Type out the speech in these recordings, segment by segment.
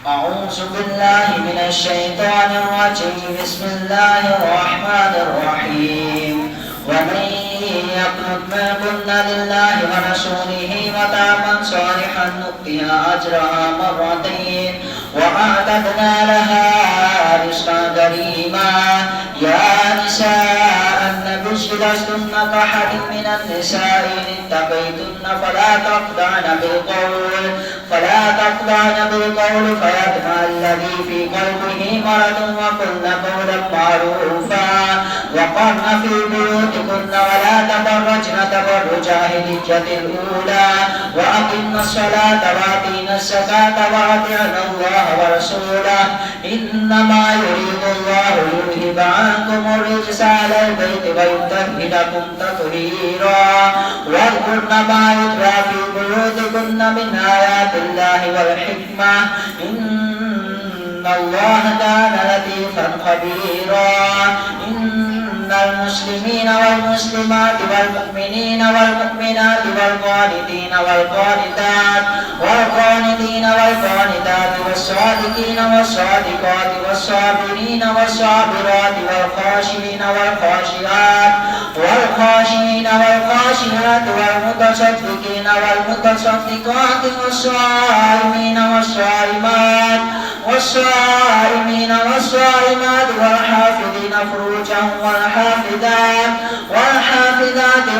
أعوذ بالله من الشيطان الرجيم. بسم الله الرحمن الرحيم. ومن يقنط منكن لله ورسوله وتعمل صالحا نؤتها أجرها مرتين وأعتدنا لها رزقا كريما. يا نساء النبي لستن كأحد من النساء إن اتقيتن فلا تخضعن بالقول فيطمع الذي في قلبه مرض وقلن قولا معروفا وقرن في بيوتكن ولا تبرجن تبرج الجاهلية الأولى وأقمن الصلاة وآتينا الزكاة وأطعن الله ورسوله إنما يريد الله ليذهب عنكم الرجس أهل البيت ويطهركم تطهيرا واذكرن ما يتلى في بيوتكن من آيات الله والحكمة إن الله كان لطيفا خبيرا. إن المسلمين والمسلمات والمؤمنين والمؤمنات والقانتين والقانتات والصادقين والصادقات والصابرين والصابرات والخاشعين والخاشعات والمتصدقين والمتصدقات والصائمين والصائمات والحافظين فروجهم والحافظات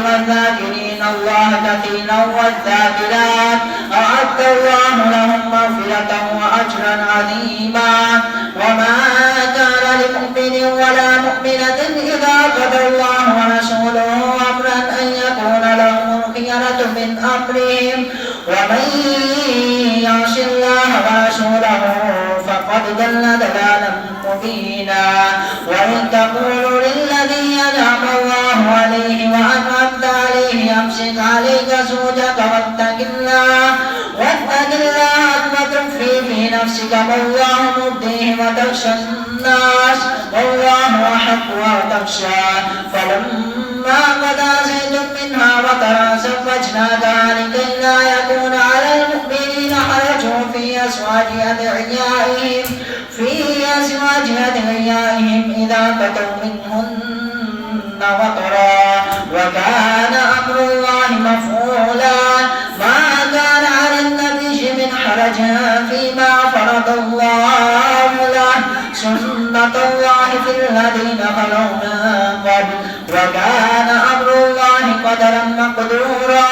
والذاكرين الله كثيرا والذاكرات أعد الله لهم مغفرة وأجرا عظيما. وما كان لمؤمن ولا مؤمنة إذا قضى الله ورسوله أمرا أن يكون لهم الخيرة من أمرهم ومن يعص الله ورسوله فقد ضل ضلالا مبينا. وإن تقولوا للذي أنعم الله عليه وأنعمت عليه أمسك عليك زوجك واتق الله ثم تخفي في نفسك ما الله مبديه وتخشى الناس والله أحق وتخشى فلما قضى زيد منها وطرا زوجناكها لكي لا يكون على المؤمنين حرج في أزواج أدعيائهم إذا قضوا منهن وطرا وكان أمر الله مفعولا. ما كان على النبي من حرج فيما فرض الله له سنة الله في الذين خلوا من قبل وكان أمر الله قدرا مقدورا.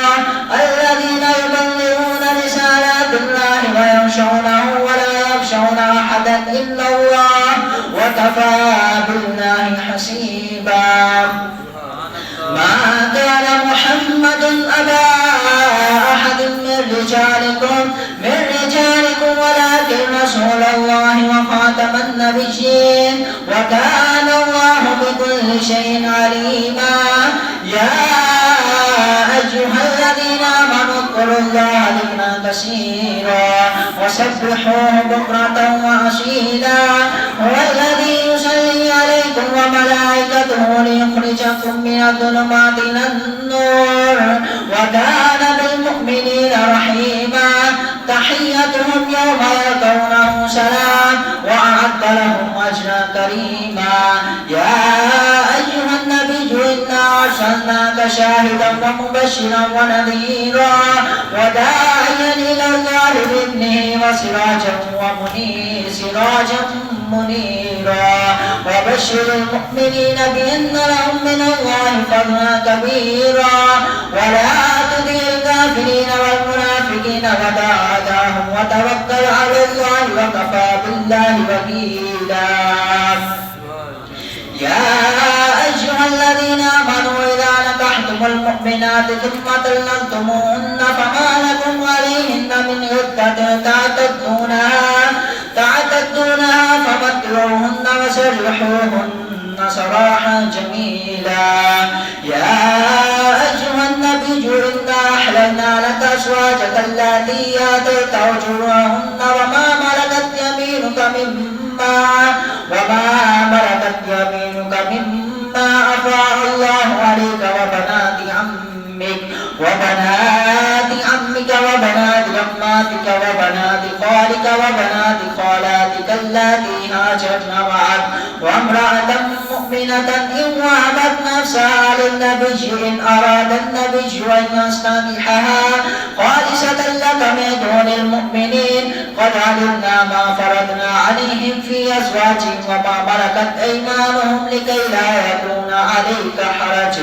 الذين يبلغون رسالات الله ويخشونه ولا يخشون أحدا إلا الله وكفى بالله حسيبا. ما كان محمد أبا أحد من رجالكم ولكن رسول الله وخاتم النبيين وكان الله بكل شيء عليما. يا أيها الذين آمنوا اذكروا الله ذكرا كثيرا وسبحوه بكرة وأصيلا. هو الذي يصلي عليكم وملائكته ليخرجكم من الظلمات إلى النور وكان بالمؤمنين رحيما. تحيتهم يوم يلقونه سلام وأعد لهم أجرا كريما. يا أيها النبي إنا أرسلناك شاهدا ومبشرا ونذيرا وداعيا إلى الله بإذنه وسراجا منيرا وبشر المؤمنين بأن لهم من الله فضلا كبيرا. ولا تطع الكافرين والمنافقين ودع أعداءهم وتوكل على الله وكفى بالله وكيلا. يا أيها الذين آمنوا إذا نكحتم المؤمنات ثم طلقتموهن فما لكم عليهن من عدة تعتدونها فمتعوهن وسرحوهن سراحا جميلا. يا أيها النبي إنا أحللنا لك أزواجك اللاتي آتيت أجورهن وما ملكت يمينك مما أفاء الله عليك وبنات عمك وبنات عماتك عماتك وبنات خالك وبنات خالاتك اللاتي هاجرن معك وامرأة مؤمنة إن وهبت نفسها للنبي إن أراد النبي أن يستنكحها خالصة لك من دون المؤمنين قد علمنا ما فرضنا عليهم في أزواجهم وما ملكت أيمانهم لكي لا يكون عليك حرج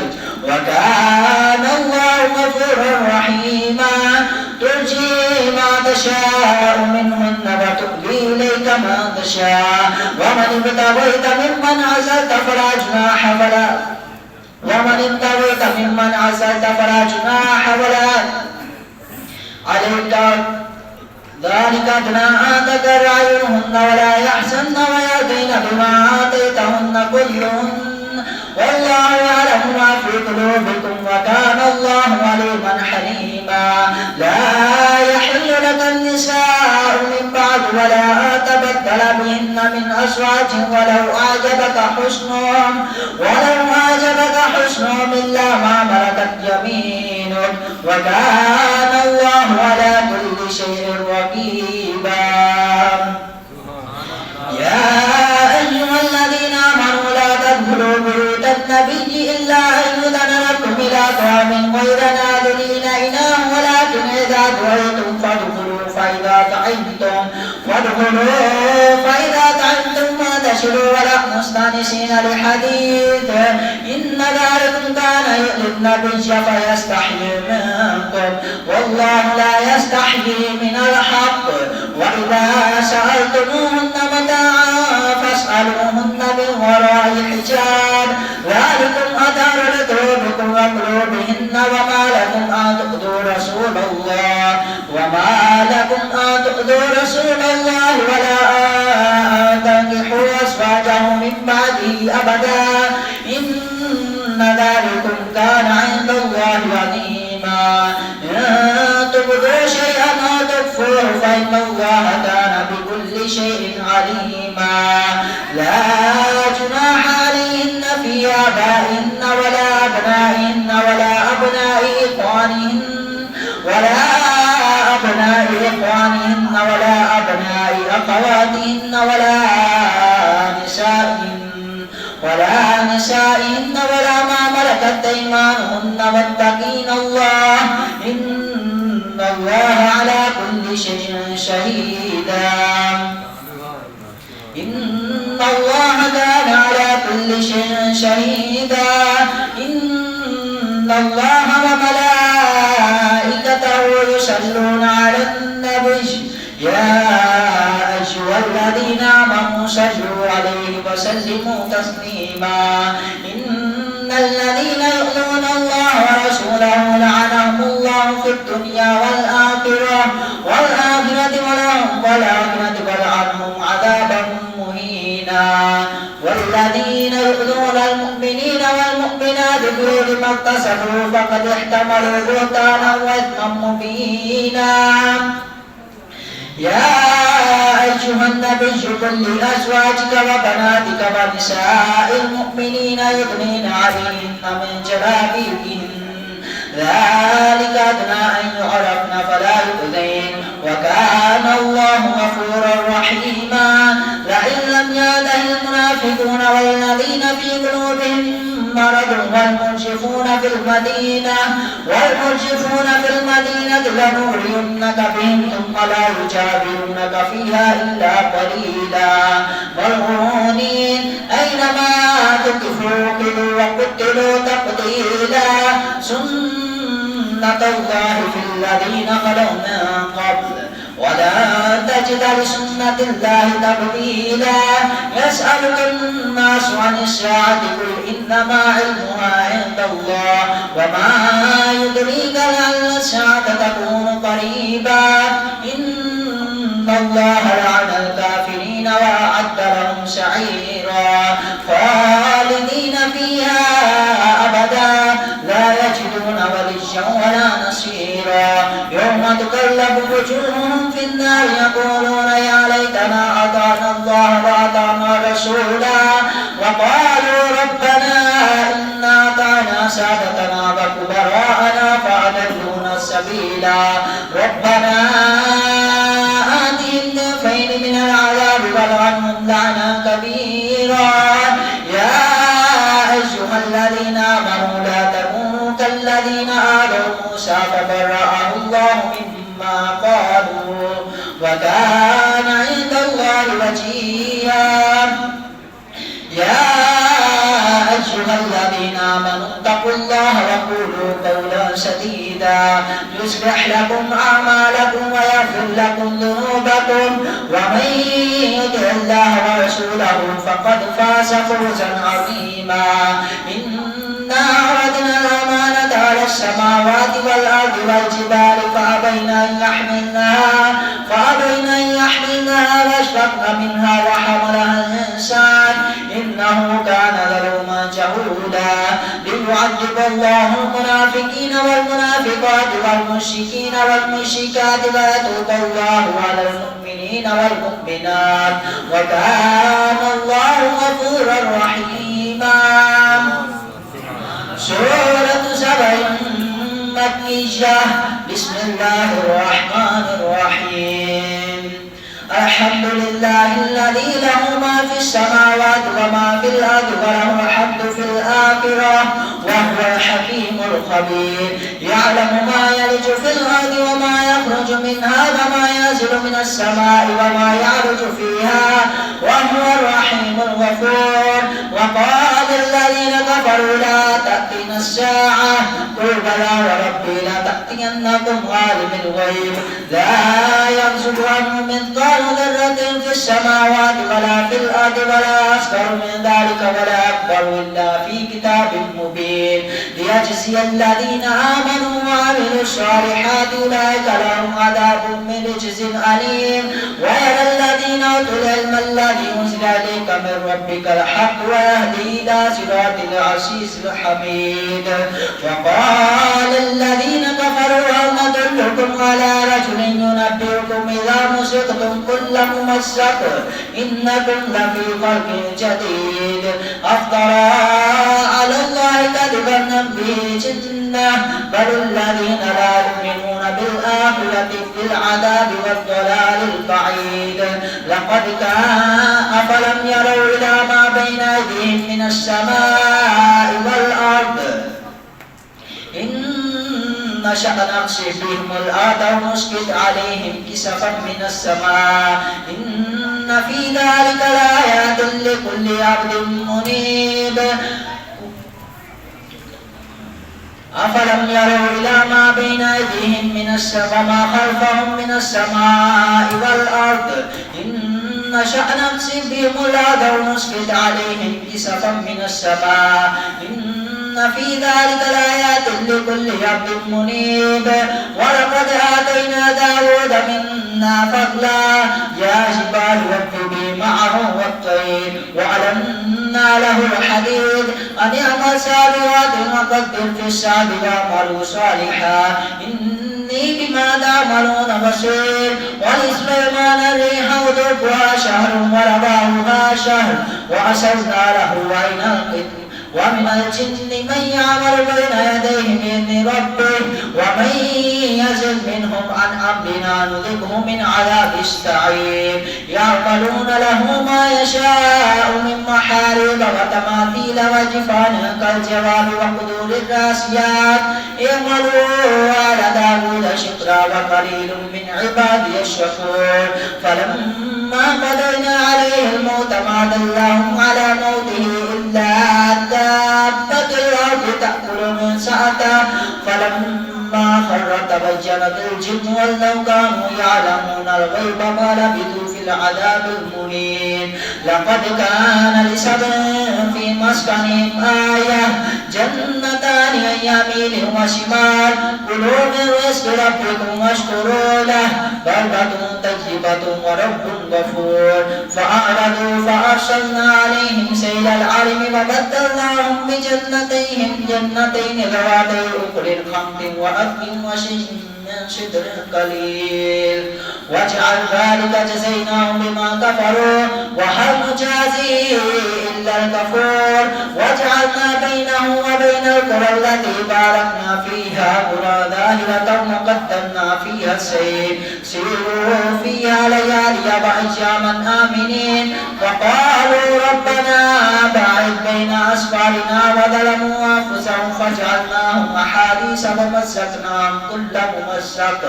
وكان الله غفورا رحيما ترجي ما تشاء منهن وتؤوي إليك ما تشاء ومن ابتغيت ممن عزلت فلا جناح عليك ذلك أدنى أن تقر أعينهن ولا يحزن ويرضين بما آتيتهن كلهن والله يعلم ما في قلوبكم وكان الله عليما حليما لا يحل لك النساء من بعد ولا تبدل بهن من أزواج ولو أعجبك حسنهم إلا ما ملكت يمينك وكان الله على كل شيء رقيبا يا أيها الذين آمنوا لا تدخلوا بيوت النبي إلا أن يؤذن لكم إلى طعام غير ناظرين إناه ولكن إذا دعيتم فادخلوا فإذا طعمتم فانتشروا ولا مستأنسين لحديث إن ذلكم كان يؤذي النبي فيستحيي منكم والله لا يستحيي من الحق وإذا سألتموهن متاعا فاسألوهن من وراء حجاب ذلكم أطهر لقلوبكم وقلوبهن وما لكم أن تؤذوا رسول الله ولا أن تنكحوا أزواجه من بعده أبدا إن ذلكم كان عند الله عظيما إن تبدوا شيئا أو تخفوه فإن الله كان بكل شيء عليما لا جناح عليهن في آبائهن ولا أبنائهن ولا أبناء إخوانهن ولا أبناء أخواتهن ولا نسائهن ولا ما ملكت أيمانهن واتقين الله إن الله على كل شيء شهيدا إن الله كان على كل شيء شهيدا إن الله وملائكته يصلون على النبي يا أيها الذين آمنوا صلوا عليه وسلموا تسليما إن الذين يؤذون الله ورسوله لعنهم الله في الدنيا والآخرة ولعنهم عذابا مهينا والذين يؤذون المؤمنين والمؤمنات بغير ما اكتسبوا فقد احتملوا بهتانا وإثما مبينا يا أيها النبي قل لأزواجك وبناتك ونساء المؤمنين يدنين عليهن من جلابيبهن ذلك أدنى أن يعرفن فلا يؤذين وكان الله غفورا رحيما لئن لم ينته المنافقون والذين في قلوبهم مرض والمرجفون في المدينة لنغرينك بهم ثم لا يجاورونك فيها إلا قليلا ملعونين أينما تكفوا كلوا وقتلوا تقتيلا سنة الله في الذين خلوا من قبل ولا تجد لسنة الله تبديلا يسألك الناس عن الساعة قل إنما علمها عند الله وما يدريك لعل الساعة تكون قريبا إن الله لعن الكافرين وأعد لهم سعيرا خالدين فيها أبدا لا يجدون وليا ولا نصيرا يوم تقلب وجوههم في النار يقولون يا ليتنا أطعنا الله وأطعنا رسولا وقالوا ربنا إنا أطعنا سادتنا وكبراءنا فأضلونا السبيلا ربنا لهم لعنا كبيرا. يا أيها الذين آمنوا لا تكونوا كالذين آذوا موسى فبرأه الله مما قالوا وكان عند الله وجيها. يا أيها الذين آمنوا اتقوا الله وقولوا قولا سديدا يصلح لكم أعمالكم ويغفر لكم ذنوبكم ومن يطع الله ورسوله فقد فاز فوزا عظيما. إنا عرضنا الأمانة على السماوات والأرض والجبال فأبين أن يحملنها واشفقن منها وحملها الإنسان إنه كان ظلوما جهولا. ليعذب الله المنافقين والمنافقات والمشركين والمشركات ويتوب الله على المؤمنين والمؤمنات وكان الله غفورا رحيما. سورة سبع مكية. بسم الله الرحمن الرحيم. الحمد لله الذي له ما في السماوات وما في الأرض وله الحمد في الآخرة وهو الحكيم الخبير. يعلم ما يلج في الأرض وما يخرج منها وما ينزل من السماء وما يعرج فيها وهو الرحيم الغفور. وقال الذين كفروا لا تأتينا الساعة قل بلى وربي لتأتينكم عالم الغيب لا يعزب عنه مثقال ذرة في السماوات ولا في الأرض ولا أصغر من ذلك ولا أكبر إلا في كتاب مبين ليجزي الذين آمنوا وعملوا الصالحات أولئك لهم عذاب من رجز أليم. ويرى الذين أوتوا العلم الذي أنزل إليك من ربك الحق ويهدي إلى صراط العزيز الحميد. وقال الذين كفروا هل ندلكم على رجل ينبئكم إذا مزقتم كل ممزق إنكم لفي خلق جديد أفترى على الله كذبا به جنة بل الذين لا يؤمنون بالآخرة في العذاب والضلال البعيد. لقد كان أفلم يروا إلى ما بين أيديهم من السماء والأرض إن نشأ نخسف بهم الأرض أو نسقط عليهم كسفا من السماء إن في ذلك لآيات لكل عبد منيب. أفلم يروا إلى ما بين أيديهم من السماء وما خلفهم من السماء والأرض إن نشأ نخسف بهم الأرض أو نسقط عليهم كسفا من السماء إن في ذلك لآيات لكل عبد منيب. ولقد آتينا داود منا فضلا يا جبال وكبي معه والطير وألنا له الحديد أن يعمل سابغات وقدر في السعد واعملوا صالحا إني بما تعملون بصير. ولسليمان الريح غدوها شهر ورواحها شهر وأسرنا له عين القطر ومن الجن من يعمل بين يديه بإذن ربه ومن يزغ منهم عن أمرنا نذقه من عذاب السعير. يعملون له ما يشاء من محاريب وتماثيل وجفان كالجواب وقدور الراسيات اعملوا آل داود شكرا وقليل من عبادي الشكور. فلما قضينا عليه الموت ما دلهم على موته إلا دابة الأرض تأكل من سأته فلما خر تبينت الجن ولو كانوا يعلمون الغيب ما لبثوا في العذاب المهين. لقد كان لسبع في مسكنهم آية جنتان عن يمين وشمال كلوا من رزق ربكم واشكروا له بلدة طيبة ورب غفور. فأعرضوا فأرسلنا عليهم سيل العرم وبدلناهم بجنتين ذواتي أكل خمط وأثل وشيء من شدر قليل واجعل ذلك جزيناهم بما كفروا وهل نجازي إلا الكفور. وجعلنا بينه وبين القرى التي باركنا فيها قرى ظاهرة وقدرنا فيها السير سيروا فيها فيها ليالي وأياما آمنين وقالوا ربنا باعد بين أسفارنا وظلموا أنفسهم فجعلناهم أحاديث ومزقناهم كل ممزق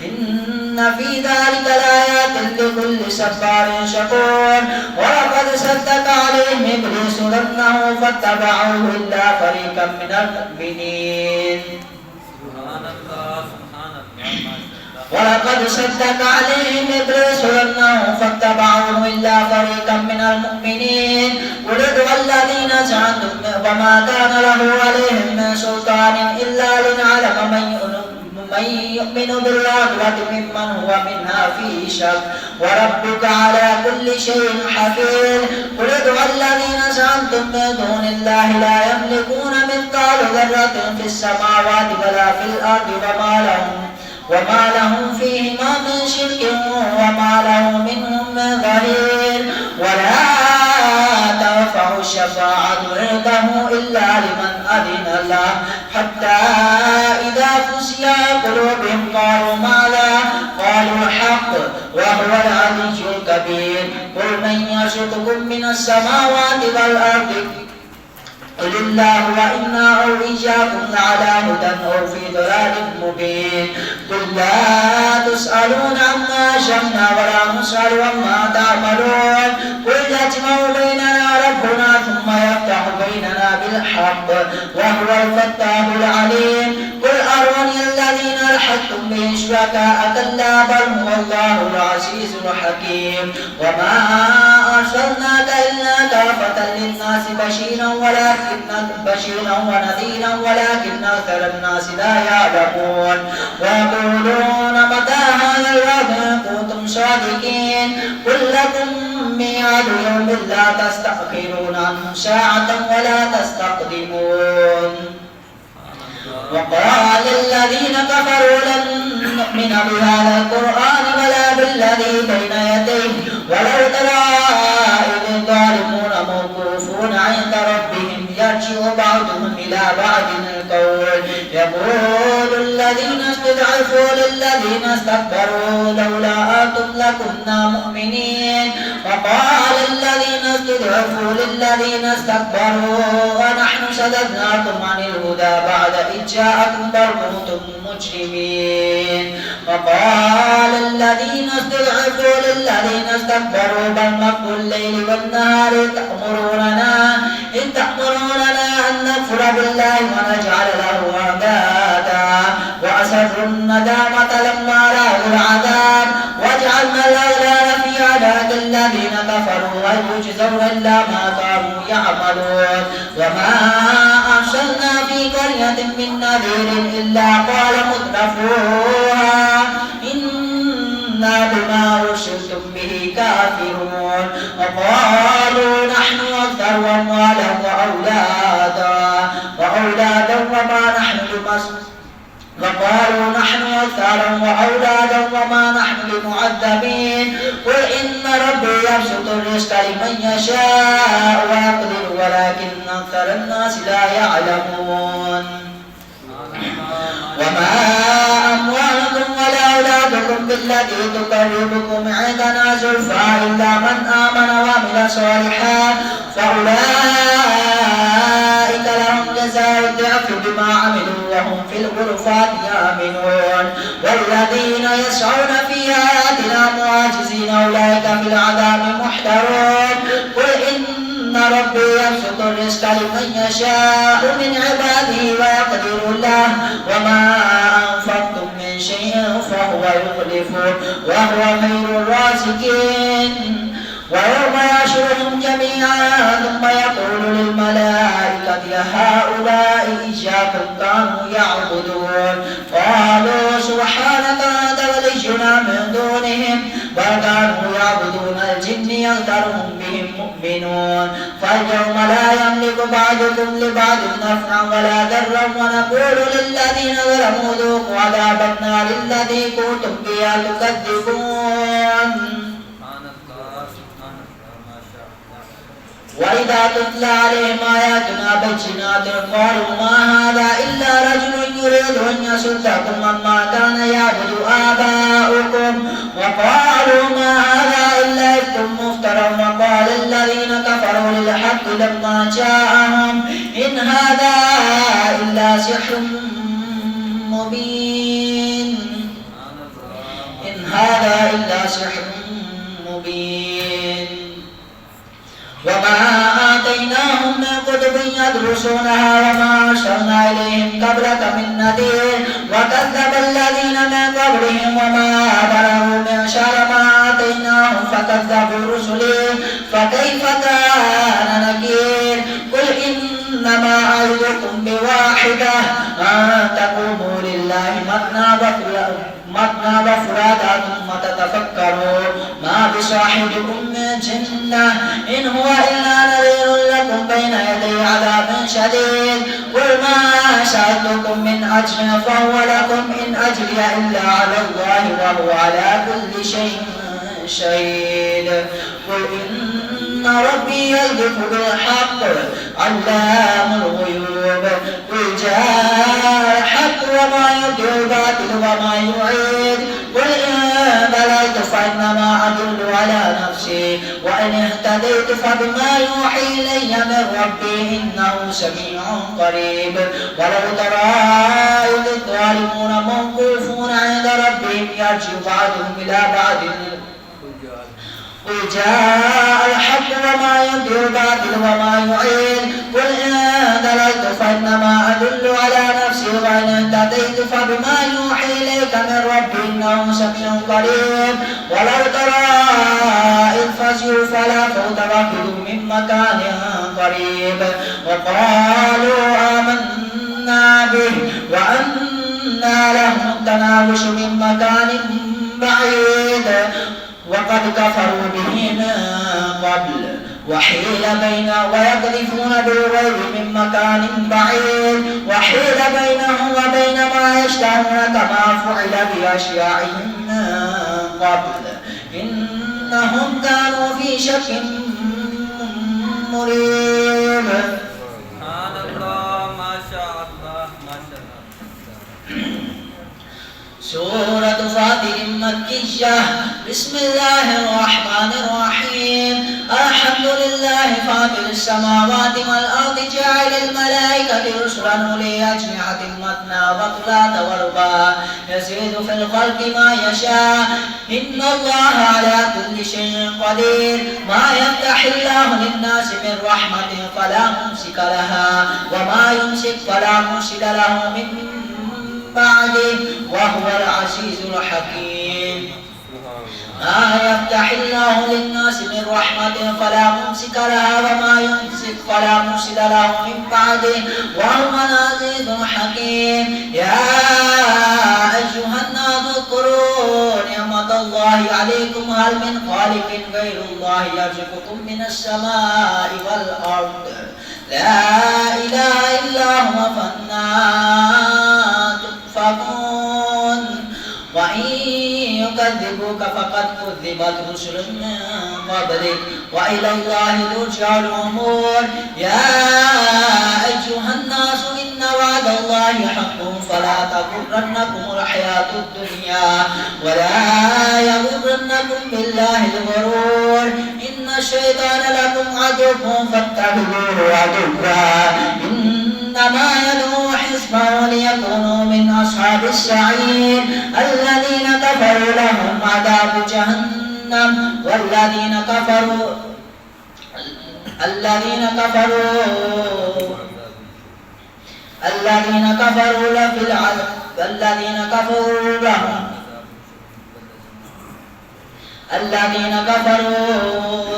إن في ذلك لآيات لكل صبار شكور ولقد صدق عليهم إبليس ظنه فاتبعوه إلا فريقا من المؤمنين ولقد صدق عليهم إبليس ظنه فاتبعوه إلا فريقا من المؤمنين قل ادعوا الذين زعمتم وما كان له عليهم من سلطان إلا لنعلم من يؤمن بالآخرة ممن هو منها فيه شك وربك على كل شيء حفيظ قل ادعوا الذين زعمتم من دون الله لا يملكون مثقال ذرة في السماوات ولا في الأرض وما لهم فيهما من شرك وما له منهم من ظهير ولا تنفع الشفاعة عنده إلا لمن أذن له حتى إذا فزع قلوبهم قالوا ماذا قالوا الحق وهو العلي الكبير قل من يرزقكم من السماوات والأرض قل الله وإنا أو إياكم لعلى هدى أو في ضلال مبين قل لا تسألون عما أجرمنا ولا نسأل عما تعملون قل يجمع بيننا ربنا ثم يفتح بيننا بالحق وهو الفتاح العليم قل أروني الذين ألحقتم به شركاء كلا بل هو الله العزيز الحكيم وما أرسلناك إلا كافة للناس بشيرا ونذيرا ولكن أكثر الناس لا يعلمون ويقولون متى هذا الوعد إن كنتم صادقين قل لكم ميعاد يوم لا تستأخرون عنه ساعة ولا تستقدمون وقال الذين كفروا لن نؤمن بهذا القرآن ولا بالذي بين يديه ولو ترى إذ الظالمون موقوفون عند ربهم يرجع بعضهم إلى بعض القول يقول الذين استضعفوا للذين استكبروا لولا أنتم لكنا مؤمنين وقال الذين استضعفوا للذين استكبروا ونحن صددناكم عن الهدى بعد إذ جاءكم بل كنتم مجرمين وقال الذين استضعفوا للذين استكبروا بل مكر الليل والنهار إن تأمروننا أن نكفر بالله ونجعل له أندادا وأسروا الندامة لما رأوا العذاب وجعلنا الأغلال في عناق الذين كفروا هل يجزون إلا ما كانوا يعملون وما أرسلنا في قرية من نذير إلا قال مترفوها إنا بما أرسلتم به كافرون وقالوا نحن أكثر أموالا وأولادا وما نحن بمعذبين قل إن ربي يبسط الرزق لمن يشاء ويقدر ولكن أكثر الناس لا يعلمون وما أموالكم ولا أولادكم بالتي تقربكم عندنا زلفى إلا من آمن وعمل صالحا فأولئك لهم جزاء الضعف بما عملوا وهم في الغرفات آمنون والذين يسعون في آياتنا معاجزين أولئك في العذاب محضرون قل إن ربي يبسط الرزق لمن يشاء من عباده ويقدر له وما أنفقتم من شيء فهو يخلفه وهو خير الرازقين ويوم يحشرهم جميعا ثم يقول للملائكة هؤلاء إياكم كانوا يعبدون قالوا سبحانك أنت ولينا من دونهم بل كانوا يعبدون الجن يغدرهم بهم مؤمنون فاليوم لا يملك بعضكم لبعض نفعا ولا ضرا ونقول للذين ظلموا ذوقوا عذاب النار الذي كنتم بها تكذبون وإذا تتلى عليهم آياتنا بينات قالوا ما هذا إلا رجل يريد أن يصدكم عما كان يعبد آباؤكم وقالوا ما هذا إلا إفك مفترى وقال الذين كفروا للحق لما جاءهم إن هذا إلا سحر مبين إن هذا إلا سحر مبين وما آتيناهم من كتب يدرسونها وما أرسلنا إليهم قبلك من نذير وكذب الذين من قبلهم وما بلغوا معشار ما آتيناهم فكذبوا رسلي فكيف كان نكير قل إنما أعظكم بواحدة أن تقوموا لله مثنى وفرادا ثم تتفكروا ما بصاحبكم من جنة إن هو إلا نذير لكم بين يدي عذاب شديد قل ما سألتكم من أجر فهو لكم إن أجري إلا على الله وهو على كل شيء شهيد قل إن ربي يلطف بالحق علام الغيوب قل جاء الحق وما يبدئ الباطل وما يعيد قل إن بلغت فإنما أدل على نفسي وإن اهتديت فبما يوحي إلي من ربي إنه سميع قريب ولو ترى إذ الظالمون موقوفون عند ربهم يرجع بعضهم إلى بعض قل جاء الحق وما يبدئ الباطل وما يعيد قل إن ضللت فإنما أدل على نفسي وإن اهتديت فبما يوحي إليك من ربي إنه سميع قريب ولو ترى إذ فزعوا فلا فوت وأخذوا من مكان قريب وقالوا آمنا به وأنى لهم التناوش من مكان بعيد وقد كفروا به من قبل وحيل ويقذفون بالغيب من مكان بعيد وحيل بينهم وبين ما يشتهون كما فعل بأشياعهم من قبل إنهم كانوا في شك مريب. سبحان الله ما شاء الله ما شاء الله. سورة فاطر مكية بسم الله الرحمن الرحيم الحمد لله فاطر السماوات والأرض جاعل الملائكة رسلا أولي أجنحة مثنى وثلاث ورباع يزيد في الخلق ما يشاء إن الله على كل شيء قدير ما يفتح الله للناس من رحمة فلا ممسك لها وما يمسك فلا مرسل له من بعده وهو العزيز الحكيم ما يفتح الله للناس من رحمة فلا ممسك لها وما يمسك فلا مرسل له من بعده وهو العزيز الحكيم يا أيها الناس اذكروا نعمة الله عليكم هل من خالق غير الله يرزقكم من السماء والأرض لا إله إلا هو فأنى تؤفكون وإن يكذبوك فقد كذبت رسل من قبلك وإلى الله ترجع الأمور يا أيها الناس إن وعد الله حق فلا تغرنكم الحياة الدنيا ولا يغرنكم بالله الغرور إن الشيطان لكم عدو فاتخذوه عدوا إنما يدعو حزبه ليكونوا من أصحاب السعير الذين كفروا لهم عذاب جهنم والذين كفروا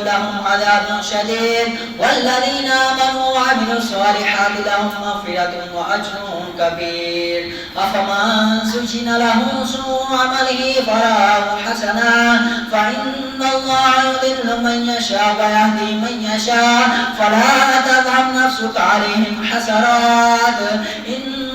لهم عذاب شديد والذين آمنوا وعملوا الصالحات لهم مغفرة وأجر كبير أفمن زين له سوء عمله فرآه حسنا فإن الله يضل من يشاء ويهدي من يشاء فلا تذهب نفسك عليهم حسرات إن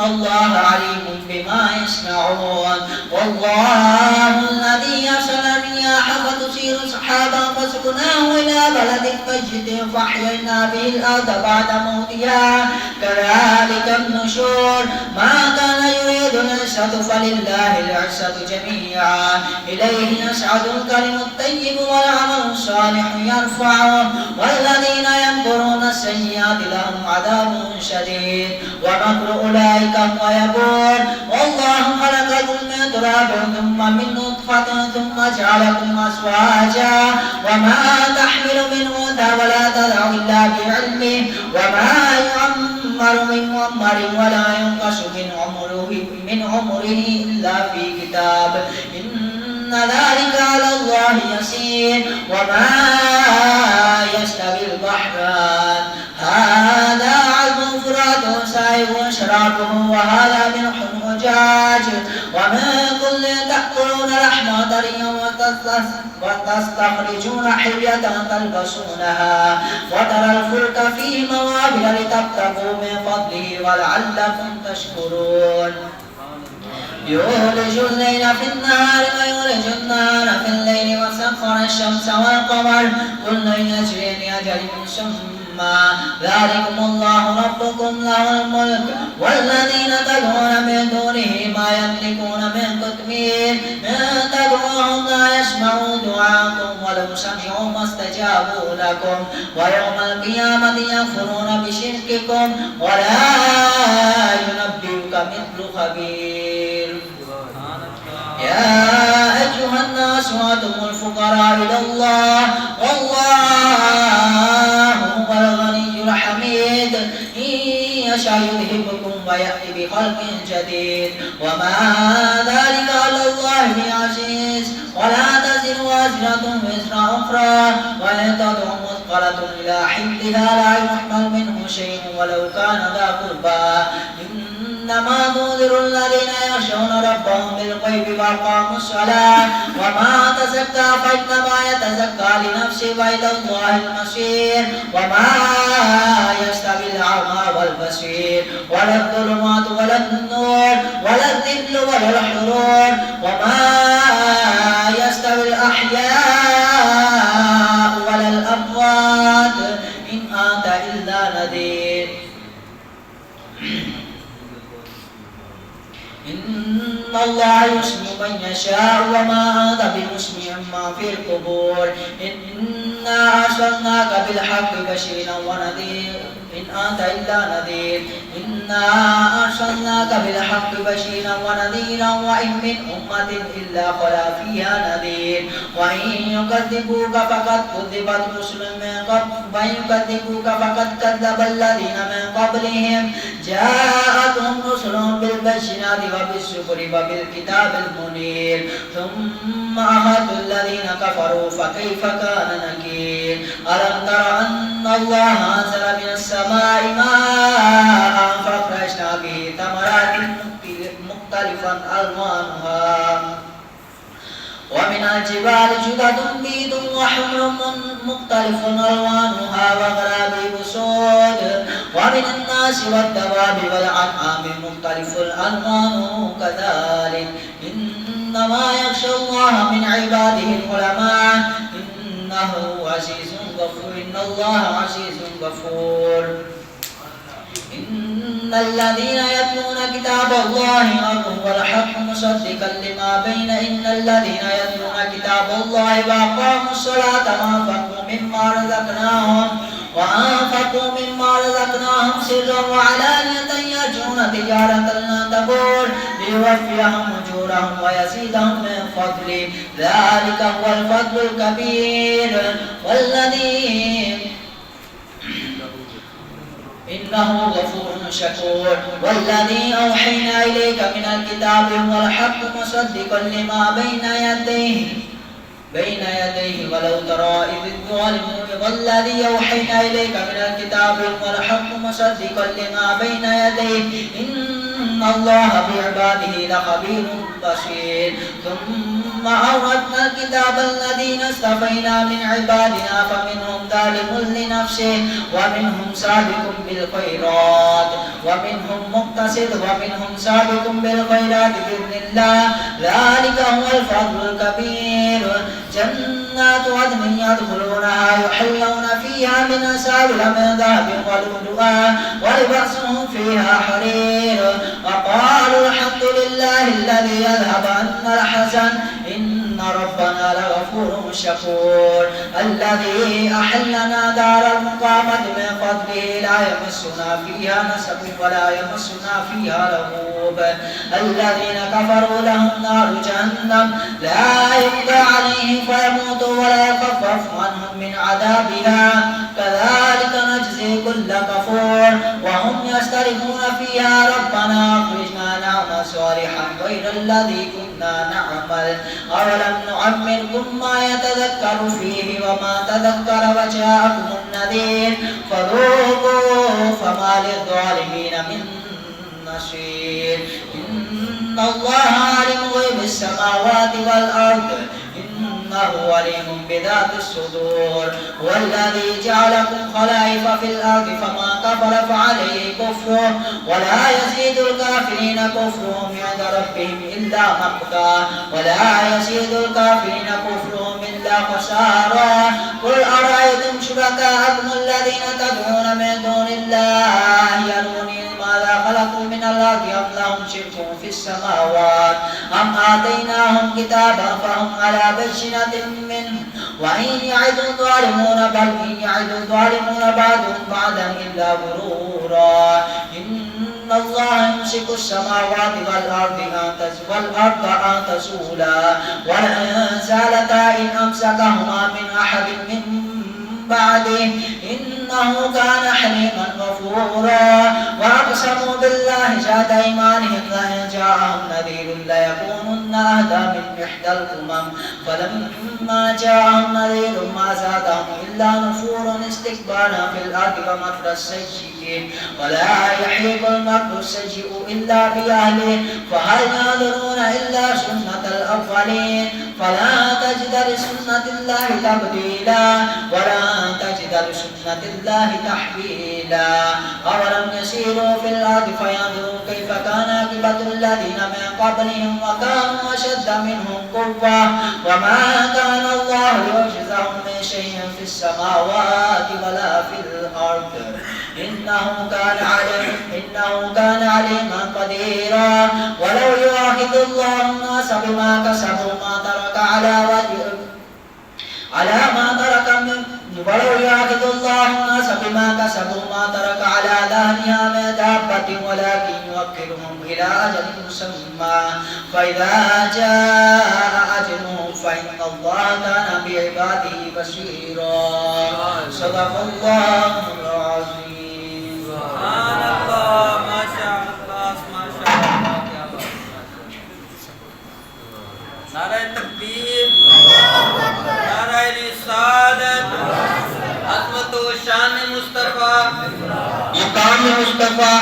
الله عليم بما يصنعون والله الذي أرسل الرياح فتثير سحابا فسقناه إلى بلد ميت فأحيينا به الأرض بعد موتها كذلك النشور ما كان يريد العزة فلله العزة جميعا إليه يصعد الكلم الطيب والعمل الصالح يرفعه والذين يمكرون السيئات لهم عذاب شديد ومكر أولئك هو يبور والله خلقكم من تراب ثم من نطفة ثم جعلكم أزواجا وما تحمل من أنثى ولا تضع إلا بعلمه وما يعمر من معمر ولا ينقص من عمره إلا في كتاب إن ذلك على الله يسير وما يستوي البحران هذا عذب فرات سائغ شرابه وهذا ملح أجاج ومن كل تأكلون لحما طريا وتستخرجون حلية تلبسونها وترى الفلك فيه مواخر لتبتغوا من فضله ولعلكم تشكرون يولج الليل في النهار ويولج النهار في الليل وسخر الشمس والقمر كل يجري لأجل مسمى ذلكم الله ربكم له الملك والذين تدعون من دونه ما يملكون من قطمير إن تدعوهم لا يسمعوا دعاءكم ولو سمعوا ما استجابوا لكم ويوم القيامة يكفرون بشرككم ولا ينبئك مثل خبير يا أيها الناس أنتم الفقراء إلى الله والله هو الغني الحميد إن يشاء يذهبكم ويأتي بخلق جديد وما ذلك على الله بعزيز ولا تزر وازرة وزر أخرى وإن تدع مثقلة إلى حملها لا يحمل منه شيء ولو كان ذا قربى إنما تنذر الذين يخشون ربهم بالغيب وأقاموا الصلاة وما تزكى فإنما يتزكى لنفسه وإلى الله المصير وما يستوي الأعمى والبصير ولا الظلمات ولا النور ولا الذل ولا الحرور وما يستوي الأحياء ولا الأموات إن أنت إلا نذير إن الله يسمع من يشاء وما أنت بمسمع ما في القبور إنا أرسلناك بالحق بشيرا ونذيرا إن أنت إلا نذير إنا أرسلناك بالحق بشيرا ونذيرا وإن من أمة إلا خلا فيها نذير وإن يكذبوك فقد كذبت رسل من قبل وإن يكذبوك فقد كذب الذين من قبلهم جاءتهم رسلهم بالبشرات وبالزبر وبالكتاب المنير ثم أخذت الذين كفروا فكيف كان نكير ألم تر أن الله أنزل من السماء ماء فأخرجنا به ثمرات مختلفا ألوانها ومن الجبال جدد بيض وحمر مختلف ألوانها وغرابيب سود ومن الناس والدواب والأنعام مختلف ألوانه كذلك إنما يخشى الله من عباده العلماء إنه عزيز غفور إن الله عزيز غفور إن الذين يتلون كتاب الله هو الحق مصدقا لما بين إن الذين يتلون كتاب الله وأقاموا الصلاة وأنفقوا مما رزقناهم سرا وعلانية يرجون تجارة لن تبور ليوفيهم أجورهم ويزيدهم من فضله ذلك هو الفضل الكبير إنه غفور شكور والذي أوحينا إليك من الكتاب هو الحق مصدقا لما بين يديه ولو ترى إذ الظالمون والذي أوحينا إليك من الكتاب هو الحق مصدقا لما بين يديه إن الله بعباده لخبير بصير ثم أورثنا الكتاب الذين اصطفينا من عبادنا فمنهم ظالم لنفسه ومنهم سابق بالخيرات ومنهم مقتصد ومنهم سابق بالخيرات بإذن الله ذلك هو الفضل الكبير جنات عدن يدخلونها يحلون فيها من أساور من ذهب ولؤلؤا ولباسهم فيها حرير وقالوا الحمد لله الذي يذهب عنا الحزن إن ربنا لغفور شكور الذي أحلنا دار المقامة من فضله لا يمسنا فيها نسب ولا يمسنا فيها لغوب الذين كفروا لهم نار جهنم لا يقضى عليهم فيموتوا ولا يخفف عنهم من عذابها كذلك نجزي كل كفور وهم يسترخون فيها ربنا أخرجنا نعمل صالحا غير الذي كنا نعمل أولم نعمركم ما يتذكر فيه وما تذكر وجاءكم النذير فذوقوا فما للظالمين من نصير إن الله عالم غيب السماوات والأرض إنه عليم بذات الصدور والذي جعلكم خلائف في الأرض فما كفر فعليه كفره ولا يزيد الكافرين كفرهم عند ربهم إلا مقتا ولا يزيد الكافرين كفرهم إلا خسارا قل أرأيتم شركاءكم الذين تدعون من دون الله يروني ماذا خلقوا من الأرض أم لهم شرك في السماوات أم آتيناهم كتابا فهم على بينة منه وإن يعد الظالمون بل إن يعد الظالمون بعضهم بعضا إلا غرورا إن الله يمسك السماوات والأرض أن تزولا ولئن زالتا إن أمسكهما من أحد من بعده إنه كان حليما غفورا وأقسموا بالله جهد أيمانهم لئن جاءهم نذير ليكونن أهدى من إحدى الأمم فلما جاءهم نذير ما زادهم إلا نفورا استكبارا في الأرض ومكر السيء ولا يحيق المكر السيء إلا بأهله فهل ينظرون إلا سنة الأولين فلا تجد لسنة الله تبديلا ولا تجد لسنة الله تحويلا أولم يسيروا في الأرض فينظروا كيف كان عاقبة الذين من قبلهم وكانوا أشد منهم قوة وما كان الله ليعجزهم من شيء في السماوات ولا في الأرض إنه كان عليما قديرا ولو يؤاخذ الله الناس بما كسبوا ما ترك ولو يأخذ الله الناس بما كسبوا ما ترك على ظهرها من دابة ولكن يؤخرهم إلى أجل مسمى فإذا جاء أجلهم فإن الله كان بعباده بصيرا صدق الله العظيم. سبحان الله ما شاء الله ما شاء الله يا الله. नारे तकबीर नारे रिसालत अज़मत व शान मुस्तफ़ा मकाम मुस्तफ़ा